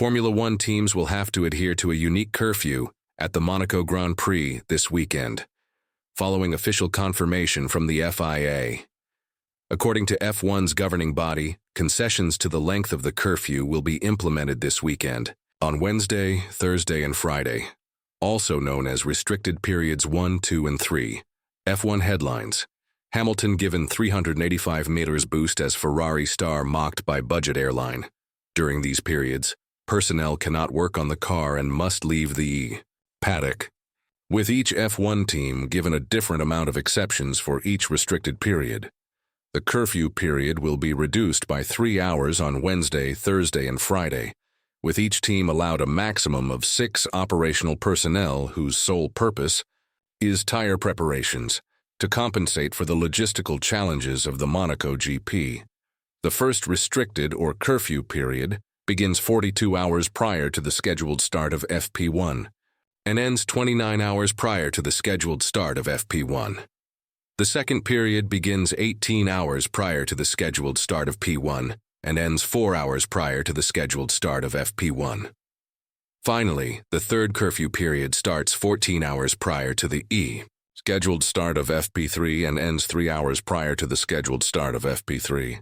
Formula One teams will have to adhere to a unique curfew at the Monaco Grand Prix this weekend, following official confirmation from the FIA. According to F1's governing body, concessions to the length of the curfew will be implemented this weekend, on Wednesday, Thursday, and Friday, also known as restricted periods 1, 2, and 3. F1 headlines: Hamilton given 385 meters boost as Ferrari star mocked by budget airline. During these periods, personnel cannot work on the car and must leave the paddock, with each F1 team given a different amount of exceptions for each restricted period. The curfew period will be reduced by 3 hours on Wednesday, Thursday, and Friday, with each team allowed a maximum of 6 operational personnel whose sole purpose is tire preparations to compensate for the logistical challenges of the Monaco GP. The first restricted or curfew period begins 42 hours prior to the scheduled start of FP1 and ends 29 hours prior to the scheduled start of FP1. The second period begins 18 hours prior to the scheduled start of P1 and ends 4 hours prior to the scheduled start of FP1. Finally, the third curfew period starts 14 hours prior to the scheduled start of FP3 and ends 3 hours prior to the scheduled start of FP3.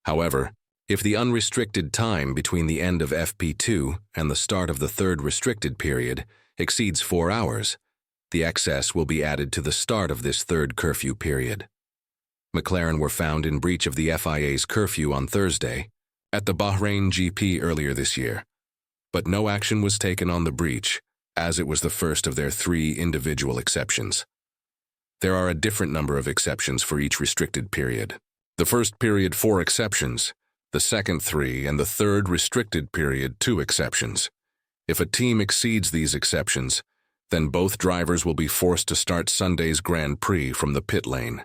However, if the unrestricted time between the end of FP2 and the start of the third restricted period exceeds 4 hours, the excess will be added to the start of this third curfew period. McLaren were found in breach of the FIA's curfew on Thursday at the Bahrain GP earlier this year, but no action was taken on the breach, as it was the first of their 3 individual exceptions. There are a different number of exceptions for each restricted period. The first period 4 exceptions, the second 3, and the third restricted period 2 exceptions. If a team exceeds these exceptions, then both drivers will be forced to start Sunday's Grand Prix from the pit lane.